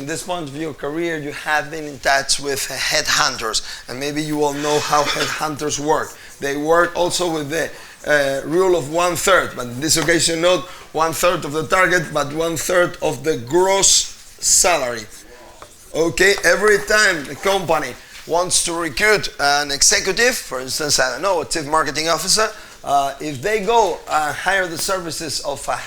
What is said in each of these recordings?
in this point of your career, you have been in touch with headhunters, and maybe you all know how headhunters work. They work also with the rule of 1/3, but in this occasion not 1/3 of the target, but 1/3 of the gross salary. Okay, every time the company wants to recruit an executive, for instance, I don't know, a chief marketing officer, if they go and hire the services of a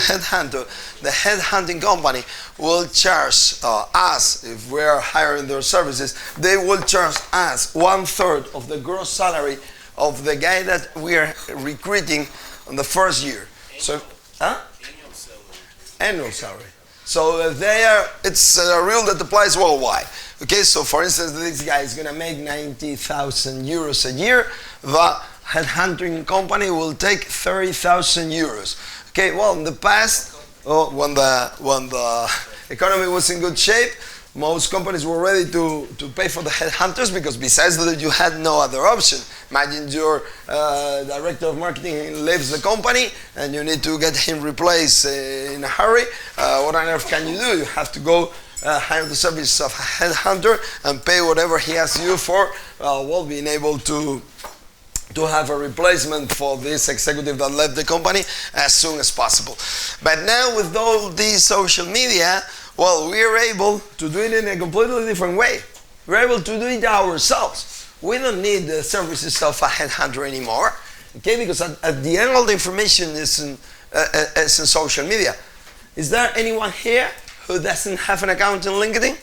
headhunter, the headhunting company will charge us, if we are hiring their services, they will charge us 1/3 of the gross salary of the guy that we are recruiting on the first year. So, annual salary. So it's a rule that applies worldwide. Okay, so for instance, this guy is going to make 90,000 euros a year. The headhunting company will take 30,000 euros. Okay, well, in the past, when the economy was in good shape, most companies were ready to pay for the headhunters because besides that you had no other option. Imagine your director of marketing leaves the company and you need to get him replaced in a hurry. What on earth can you do? You have to go hire the service of a headhunter and pay whatever he asks you for, being able to have a replacement for this executive that left the company as soon as possible. But now with all these social media, well, we are able to do it in a completely different way. We're able to do it ourselves. We don't need the services of a headhunter anymore, okay? Because at the end, all the information is in social media. Is there anyone here who doesn't have an account in LinkedIn?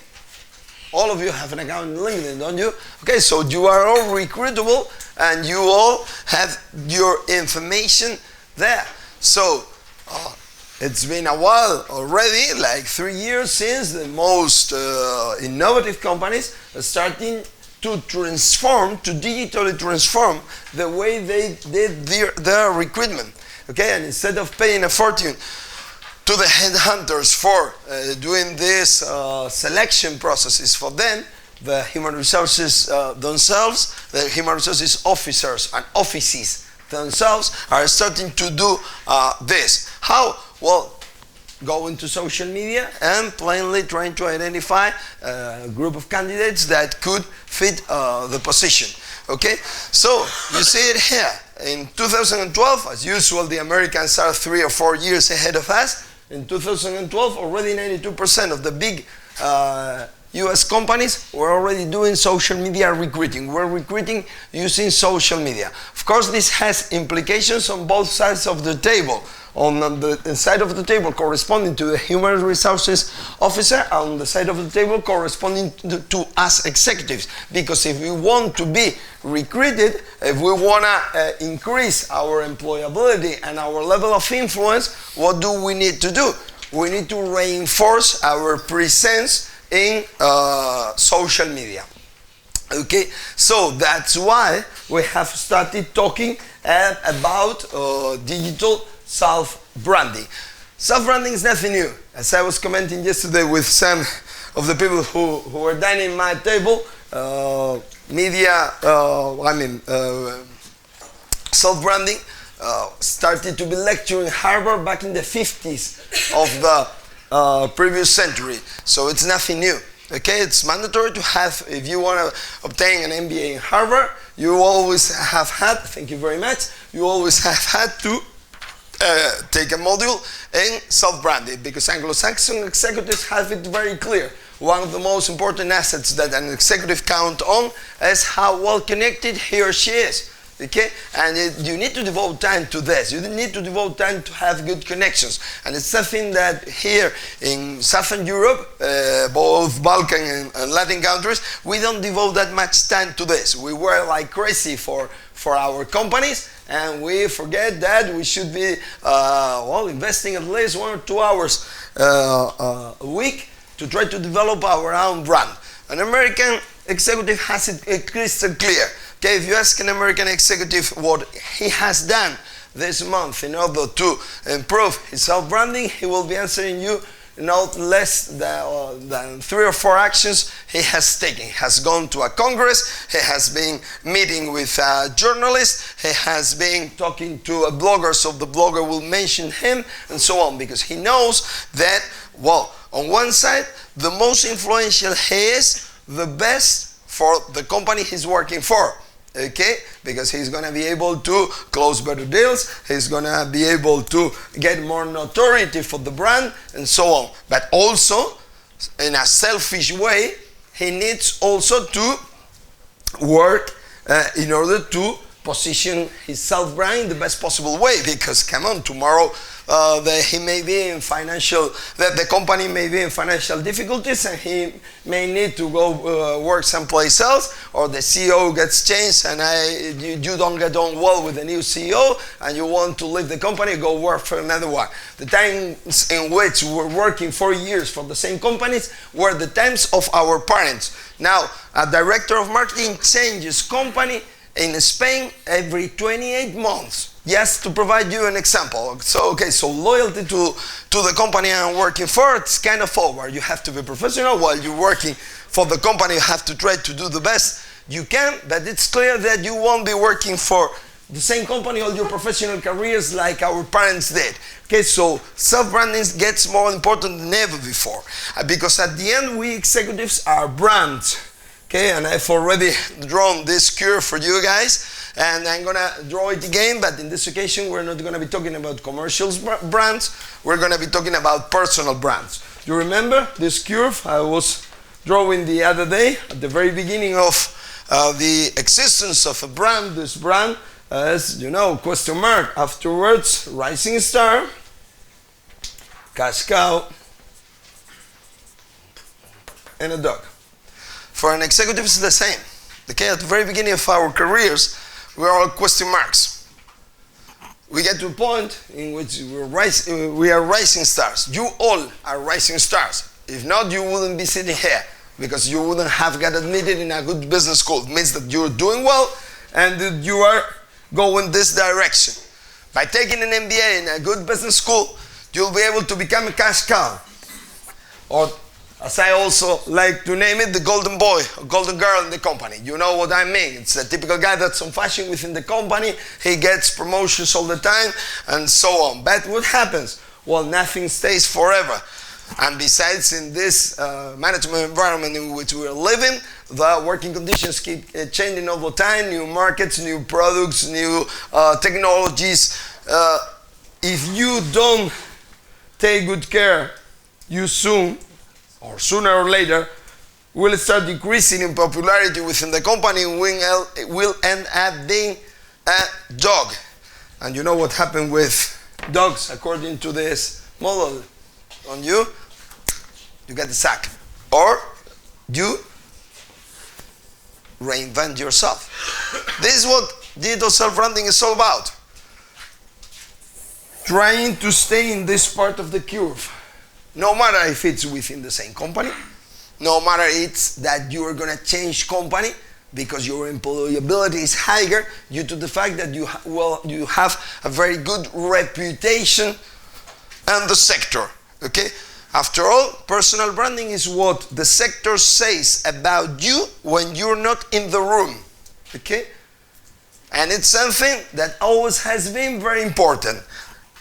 All of you have an account in LinkedIn, don't you? Okay, so you are all recruitable and you all have your information there. So, it's been a while already, like 3 years since the most innovative companies are starting to digitally transform the way they did their recruitment. Okay, and instead of paying a fortune to the headhunters for doing these selection processes for them, the human resources themselves, the human resources officers and offices themselves are starting to do this. How? Well, go into social media and plainly trying to identify a group of candidates that could fit the position. Okay, so you see it here. In 2012, as usual, the Americans are 3 or 4 years ahead of us. In 2012, already 92% of the big US companies were already doing social media recruiting. We're recruiting using social media. Of course, this has implications on both sides of the table. On the side of the table corresponding to the human resources officer, on the side of the table corresponding to us executives. Because if we want to be recruited, if we want to increase our employability and our level of influence, what do we need to do? We need to reinforce our presence in social media. Okay, so that's why we have started talking about digital self-branding. Self-branding is nothing new. As I was commenting yesterday with some of the people who were dining at my table, self-branding started to be lectured in Harvard back in the 50s of the previous century. So it's nothing new. Okay, it's mandatory to have, if you want to obtain an MBA in Harvard, you always have had, thank you very much, you always have had to take a module in self-branding, because Anglo-Saxon executives have it very clear. One of the most important assets that an executive count on is how well connected he or she is. Okay, and you need to devote time to this. You need to devote time to have good connections, and it's something that here in Southern Europe, both Balkan and Latin countries, we don't devote that much time to this. We work like crazy for our companies, and we forget that we should be investing at least 1 or 2 hours a week to try to develop our own brand. An American executive has it crystal clear. Okay, if you ask an American executive what he has done this month in order to improve his self-branding, he will be answering you not less than 3 or 4 actions he has taken. He has gone to a congress, he has been meeting with journalists, he has been talking to a blogger, so the blogger will mention him, and so on, because he knows that, well, On one side, the most influential he is, the best for the company he's working for. Okay, because he's gonna be able to close better deals, he's gonna be able to get more notoriety for the brand and so on. But also, in a selfish way, he needs also to work in order to position his self-brand in the best possible way, because come on, tomorrow he may be in the company may be in financial difficulties and he may need to go work someplace else, or the CEO gets changed and you don't get on well with the new CEO and you want to leave the company, go work for another one. The times in which we're working 4 years for the same companies were the times of our parents. Now, a director of marketing changes company in Spain every 28 months. Just to provide you an example. So loyalty to the company I'm working for, it's kind of over. You have to be professional. While you're working for the company, you have to try to do the best you can, but it's clear that you won't be working for the same company all your professional careers like our parents did. Okay, so self-branding gets more important than ever before. Because at the end, we executives are brands. Okay, and I've already drawn this curve for you guys, and I'm gonna draw it again, but in this occasion we're not gonna be talking about commercial brands, we're gonna be talking about personal brands. You remember this curve I was drawing the other day at the very beginning of the existence of a brand? This brand, as you know, question mark, afterwards rising star, cash cow, and a dog. For an executive, it's the same. Okay, at the very beginning of our careers, we are all question marks. We get to a point in which we are rising stars. You all are rising stars. If not, you wouldn't be sitting here, because you wouldn't have got admitted in a good business school. It means that you're doing well and that you are going this direction. By taking an MBA in a good business school, you'll be able to become a cash cow. Or, as I also like to name it, the golden boy or golden girl in the company. You know what I mean. It's a typical guy that's on fashion within the company. He gets promotions all the time and so on. But what happens? Well, nothing stays forever. And besides, in this management environment in which we're living, the working conditions keep changing all the time. New markets, new products, new technologies. If you don't take good care, you soon, or sooner or later, will start decreasing in popularity within the company and will end up being a dog. And you know what happened with dogs according to this model? On you get the sack. Or you reinvent yourself. This is what digital self-branding is all about. Trying to stay in this part of the curve. No matter if it's within the same company, no matter it's that you are going to change company because your employability is higher due to the fact that you have a very good reputation in the sector. Okay? After all, personal branding is what the sector says about you when you're not in the room. Okay? And it's something that always has been very important.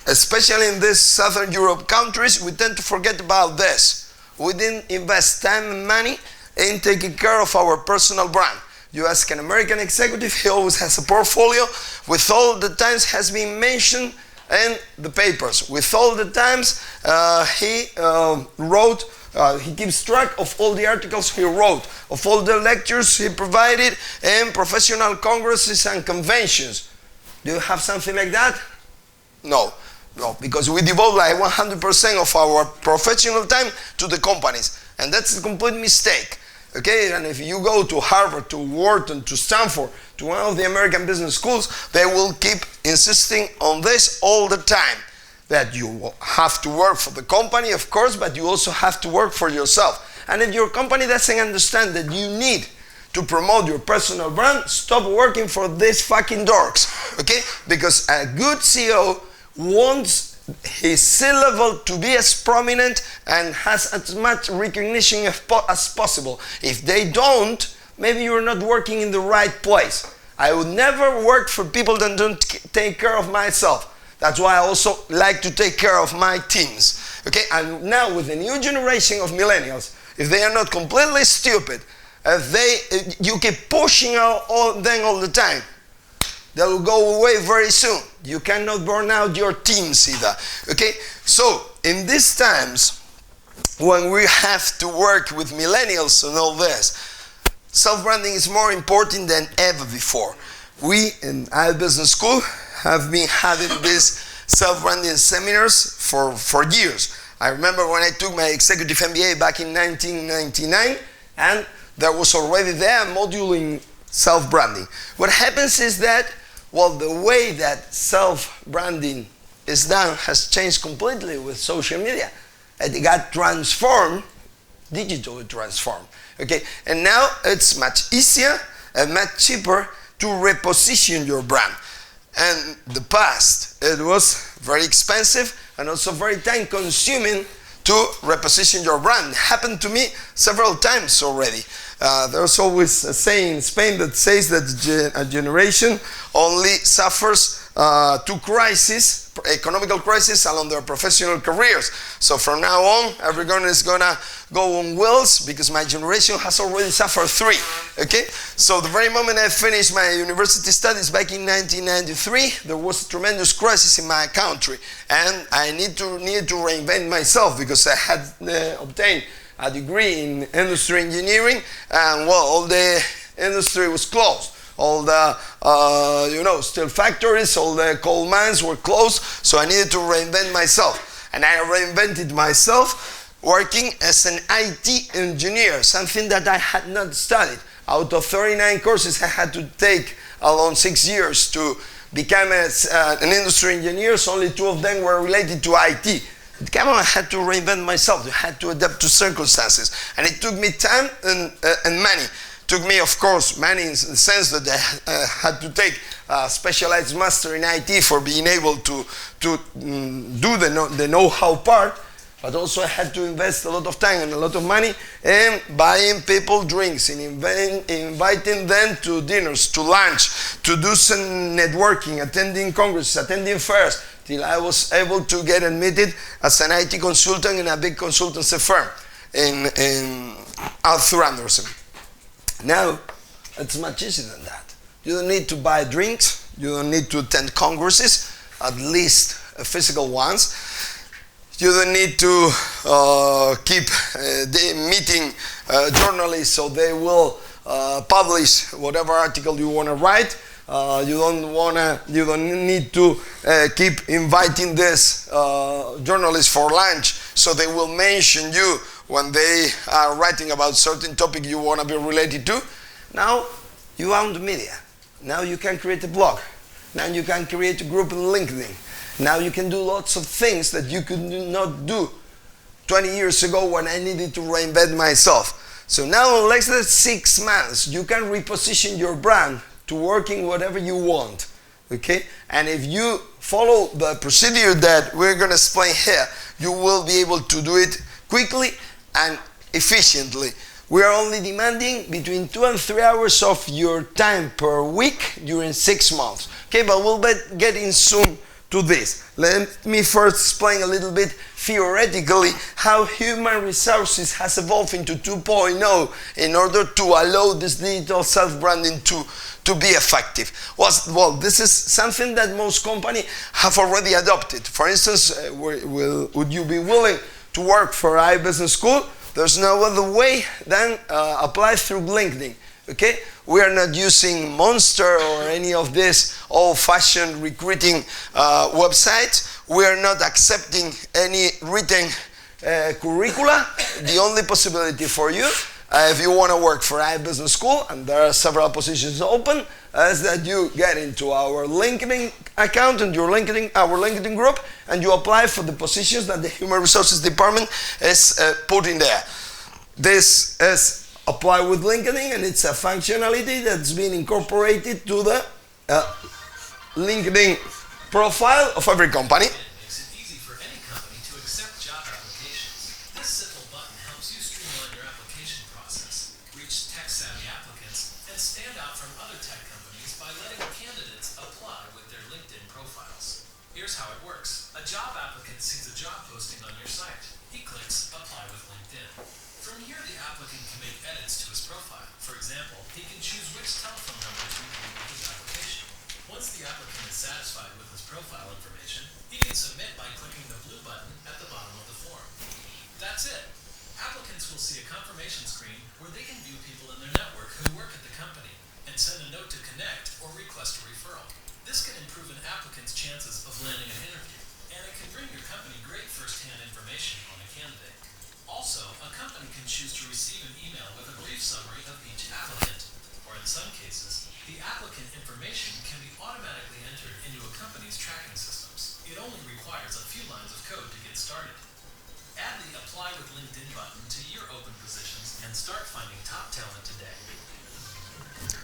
Especially in these Southern Europe countries, we tend to forget about this. We didn't invest time and money in taking care of our personal brand. You ask an American executive, he always has a portfolio with all the times has been mentioned in the papers. With all the times he wrote, he keeps track of all the articles he wrote, of all the lectures he provided in professional congresses and conventions. Do you have something like that? No. No, because we devote like 100% of our professional time to the companies. And that's a complete mistake. Okay, and if you go to Harvard, to Wharton, to Stanford, to one of the American business schools, they will keep insisting on this all the time. That you have to work for the company, of course, but you also have to work for yourself. And if your company doesn't understand that you need to promote your personal brand, stop working for these fucking dorks. Okay, because a good CEO wants his C-level to be as prominent and has as much recognition as possible. If they don't, maybe you're not working in the right place. I would never work for people that don't take care of myself. That's why I also like to take care of my teams. Okay, and now with the new generation of millennials, if they are not completely stupid, if you keep pushing them all the time, they will go away very soon. You cannot burn out your teams either. Okay, so in these times, when we have to work with millennials and all this, self-branding is more important than ever before. We in iBusiness School have been having these self-branding seminars for years. I remember when I took my executive MBA back in 1999, and there was already there a module in self-branding. What happens is that, well, the way that self-branding is done has changed completely with social media. It got transformed, digitally transformed. Okay, and now it's much easier and much cheaper to reposition your brand. And the past, it was very expensive and also very time consuming to reposition your brand. It happened to me several times already. There's always a saying in Spain that says that a generation only suffers two crises, economical crisis along their professional careers. So from now on, everyone is gonna go on wheels because my generation has already suffered three. Okay? So the very moment I finished my university studies back in 1993, there was a tremendous crisis in my country, and I needed to reinvent myself because I had obtained a degree in industry engineering, and well, all the industry was closed. All the steel factories, all the coal mines were closed, so I needed to reinvent myself. And I reinvented myself working as an IT engineer, something that I had not studied. Out of 39 courses I had to take along 6 years to become an industry engineer, so only 2 of them were related to IT. I had to reinvent myself. I had to adapt to circumstances. And it took me time and money. Took me, of course, money in the sense that I had to take a specialized master in IT for being able to do the know-how part, but also I had to invest a lot of time and a lot of money in buying people drinks, in inviting them to dinners, to lunch, to do some networking, attending congresses, attending fairs, till I was able to get admitted as an IT consultant in a big consultancy firm in Arthur Andersen. Now, it's much easier than that. You don't need to buy drinks. You don't need to attend congresses, at least physical ones. You don't need to keep meeting journalists so they will publish whatever article you want to write. You don't need to keep inviting this journalists for lunch so they will mention you when they are writing about certain topic you want to be related to. Now you own the media. Now you can create a blog. Now you can create a group in LinkedIn. Now you can do lots of things that you could not do 20 years ago when I needed to reinvent myself. So now in less than 6 months, you can reposition your brand to working whatever you want. Okay? And if you follow the procedure that we're going to explain here, you will be able to do it quickly and efficiently. We are only demanding between 2 and 3 hours of your time per week during 6 months. Okay, but we'll get in soon to this. Let me first explain a little bit theoretically how human resources has evolved into 2.0 in order to allow this digital self-branding to be effective. Well, this is something that most companies have already adopted. For instance, would you be willing to work for iBusiness School? There's no other way than apply through LinkedIn. Okay? We are not using Monster or any of these old-fashioned recruiting websites. We are not accepting any written curricula. The only possibility for you, if you want to work for iBusiness School, and there are several positions open, is that you get into our LinkedIn account and our LinkedIn group, and you apply for the positions that the Human Resources Department is putting there. This is apply with LinkedIn, and it's a functionality that's been incorporated to the LinkedIn profile of every company. Makes it easy for any company to accept job applications. This simple button helps you streamline your application process, reach tech-savvy applicants, and stand out from other tech companies by letting candidates apply with their LinkedIn profiles. Here's how it works. A job applicant sees a job posting on your site. applicant can make edits to his profile. For example, he can choose which telephone number to include with his application. Once the applicant is satisfied with his profile information, he can submit by clicking the blue button at the bottom of the form. That's it. Applicants will see a confirmation screen where they can view people in their network who work at the company and send a note to connect or request a referral. This can improve an applicant's chances of landing an interview, and it can bring your company great first-hand information on a candidate. Also, a company can choose to receive an email with a brief summary of each applicant, or in some cases, the applicant information can be automatically entered into a company's tracking systems. It only requires a few lines of code to get started. Add the Apply with LinkedIn button to your open positions and start finding top talent today.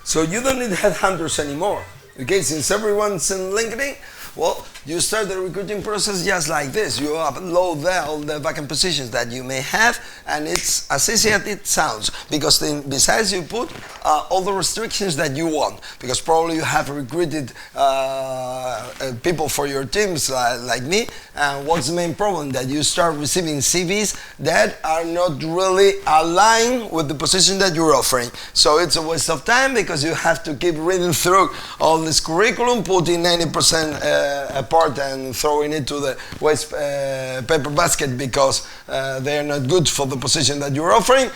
So you don't need headhunters anymore. Okay, since everyone's in LinkedIn, well, you start the recruiting process just like this. You upload there all the vacant positions that you may have, and it's as easy as it sounds. Because then besides you put all the restrictions that you want, because probably you have recruited people for your teams like me. And what's the main problem? That you start receiving CVs that are not really aligned with the position that you're offering. So it's a waste of time because you have to keep reading through all this curriculum, putting 90% apart and throwing it to the waste paper basket because they are not good for the position that you're offering.